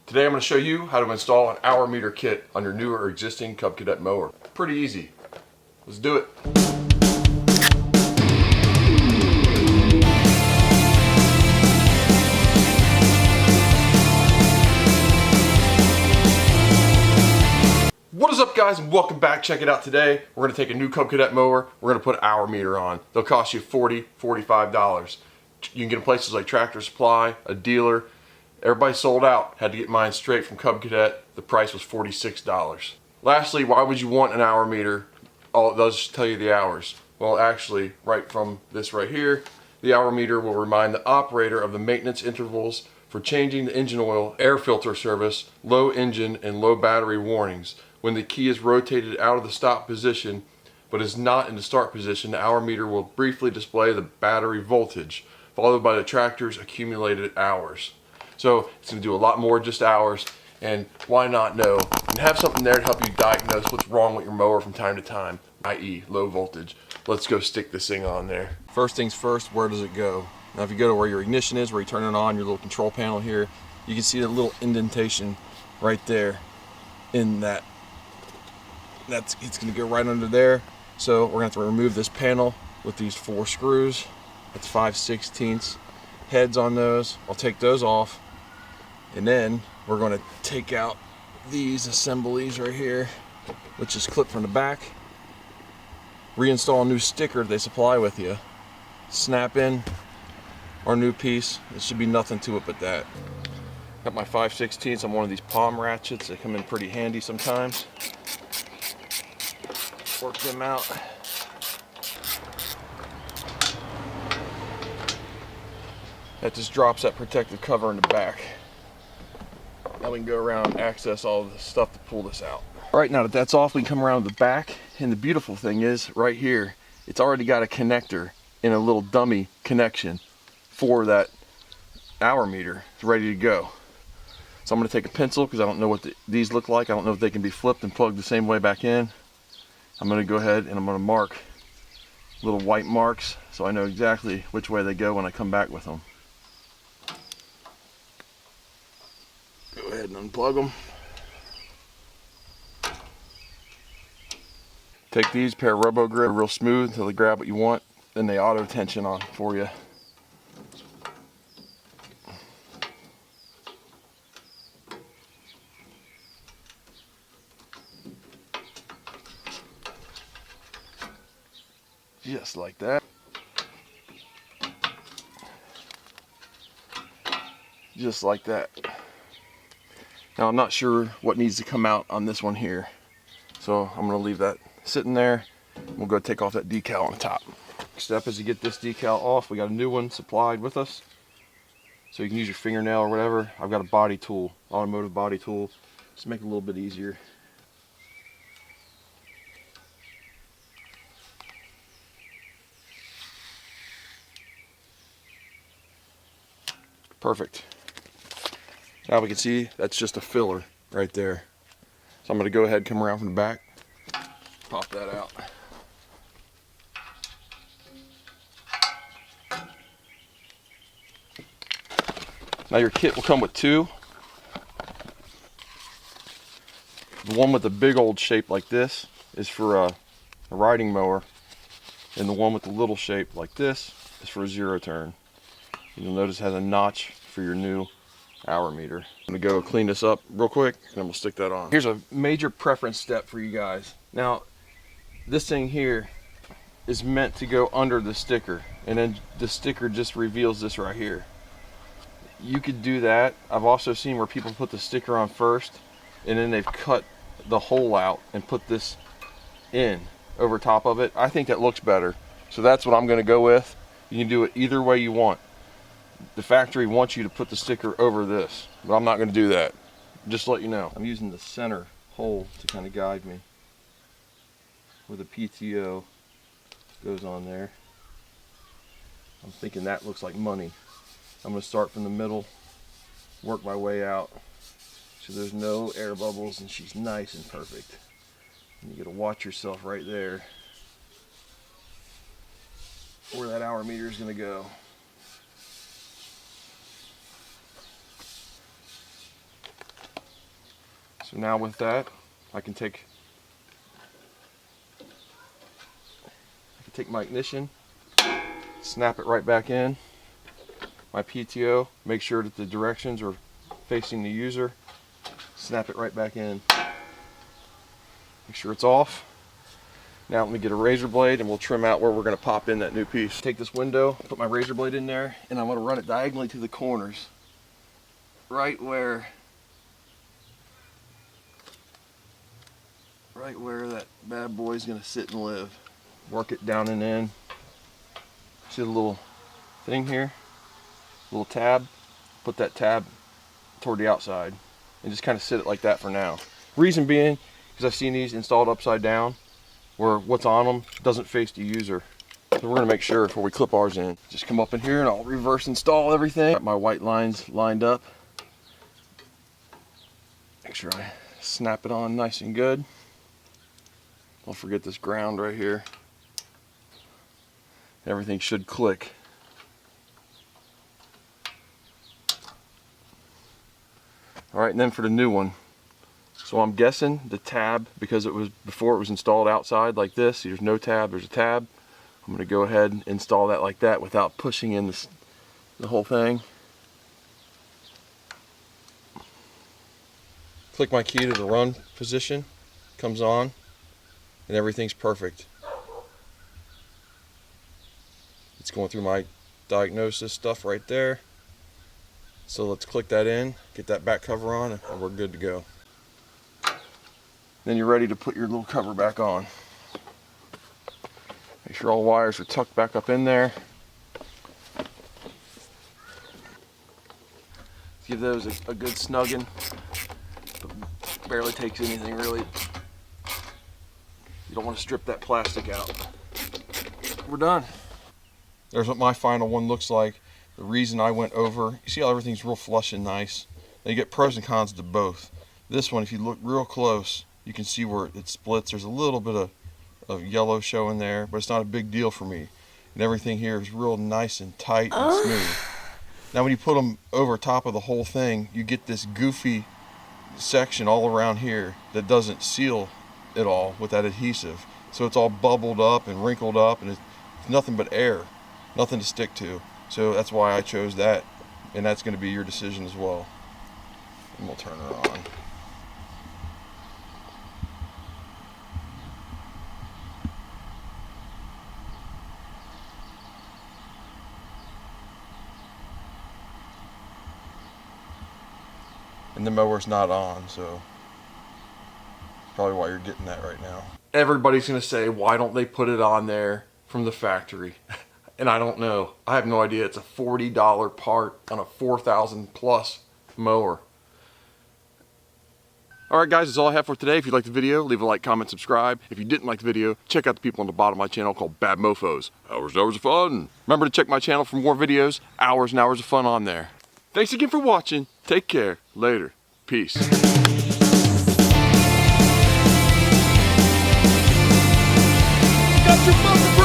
Today I'm going to show you how to install an hour meter kit on your new or existing Cub Cadet mower. Pretty easy. Let's do it. What is up, guys, and welcome back. Check it out. Today we're going to take a new Cub Cadet mower. We're going to put an hour meter on. They'll cost you $40, $45. You can get them places like Tractor Supply, a dealer. Everybody sold out. Had to get mine straight from Cub Cadet. The price was $46. Lastly, why would you want an hour meter? All it does is tell you the hours. Well, actually, right from this right here, the hour meter will remind the operator of the maintenance intervals for changing the engine oil, air filter service, low engine and low battery warnings. When the key is rotated out of the stop position but is not in the start position, the hour meter will briefly display the battery voltage, followed by the tractor's accumulated hours. So it's going to do a lot more just hours, and why not know and have something there to help you diagnose what's wrong with your mower from time to time, i.e. low voltage. Let's go stick this thing on there. First things first, where does it go? Now if you go to where your ignition is, where you turn it on, your little control panel here, you can see the little indentation right there in that. It's going to go right under there. So we're going to have to remove this panel with these 4 screws. That's 5/16 heads on those. I'll take those off. And then we're going to take out these assemblies right here, which is clipped from the back. Reinstall a new sticker they supply with you. Snap in our new piece. There should be nothing to it but that. Got my 5/16 on one of these palm ratchets. They come in pretty handy sometimes. Work them out. That just drops that protective cover in the back. Now we can go around and access all the stuff to pull this out. All right, now that that's off, we can come around to the back. And the beautiful thing is, right here, it's already got a connector in a little dummy connection for that hour meter. It's ready to go. So I'm going to take a pencil, because I don't know what these look like. I don't know if they can be flipped and plugged the same way back in. I'm going to go ahead and I'm going to mark little white marks so I know exactly which way they go when I come back with them. Go ahead and unplug them. Take these, pair of Robo Grip, real smooth until they grab what you want. Then they auto tension on for you. Just like that. Just like that. Now I'm not sure what needs to come out on this one here, so I'm going to leave that sitting there. We'll go take off that decal on the top. Next step is to get this decal off. We got a new one supplied with us, so you can use your fingernail or whatever. I've got a body tool, automotive body tool, just make it a little bit easier. Perfect. Now we can see that's just a filler right there. So I'm going to go ahead and come around from the back, pop that out. Now your kit will come with 2. The one with the big old shape like this is for a riding mower, and the one with the little shape like this is for a 0 turn. You'll notice it has a notch for your new hour meter. I'm gonna go clean this up real quick and then we'll stick that on. Here's a major preference step for you guys. Now, this thing here is meant to go under the sticker, and then the sticker just reveals this right here. You could do that. I've also seen where people put the sticker on first and then they've cut the hole out and put this in over top of it. I think that looks better. So that's what I'm gonna go with. You can do it either way you want. The factory wants you to put the sticker over this, but I'm not going to do that. Just to let you know. I'm using the center hole to kind of guide me, where the PTO goes on there. I'm thinking that looks like money. I'm going to start from the middle, work my way out, so there's no air bubbles and she's nice and perfect. And you got to watch yourself right there where that hour meter is going to go. So now with that, I can take my ignition, snap it right back in. My PTO, make sure that the directions are facing the user, snap it right back in. Make sure it's off. Now let me get a razor blade and we'll trim out where we're going to pop in that new piece. Take this window, put my razor blade in there, and I'm going to run it diagonally to the corners. Right where that bad boy's going to sit and live. Work it down and in. See the little thing here? Little tab. Put that tab toward the outside and just kind of sit it like that for now. Reason being, because I've seen these installed upside down where what's on them doesn't face the user. So we're going to make sure before we clip ours in. Just come up in here and I'll reverse install everything. Got my white lines lined up. Make sure I snap it on nice and good. Don't forget this ground right here. Everything should click. Alright, and then for the new one. So I'm guessing the tab, because it was before it was installed outside like this, there's no tab, there's a tab. I'm going to go ahead and install that like that without pushing in the whole thing. Click my key to the run position, comes on, and everything's perfect. It's going through my diagnosis stuff right there. So let's click that in, get that back cover on, and we're good to go. Then you're ready to put your little cover back on. Make sure all the wires are tucked back up in there. Give those a good snugging. Barely takes anything really. You don't want to strip that plastic out. We're done. There's what my final one looks like. The reason I went over, you see how everything's real flush and nice? Now you get pros and cons to both. This one, if you look real close, you can see where it splits. There's a little bit of yellow showing there, but it's not a big deal for me. And everything here is real nice and tight and smooth. Now when you put them over top of the whole thing, you get this goofy section all around here that doesn't seal it all with that adhesive. So it's all bubbled up and wrinkled up, and it's nothing but air, nothing to stick to. So that's why I chose that, and that's going to be your decision as well. And we'll turn her on. And the mower's not on, so probably why you're getting that right now. Everybody's going to say, why don't they put it on there from the factory? And I don't know. I have no idea. It's a $40 part on a 4,000 plus mower. Alright guys, that's all I have for today. If you liked the video, leave a like, comment, subscribe. If you didn't like the video, check out the people on the bottom of my channel called Bad Mofos. Hours and hours of fun. Remember to check my channel for more videos. Hours and hours of fun on there. Thanks again for watching. Take care. Later. Peace. Got your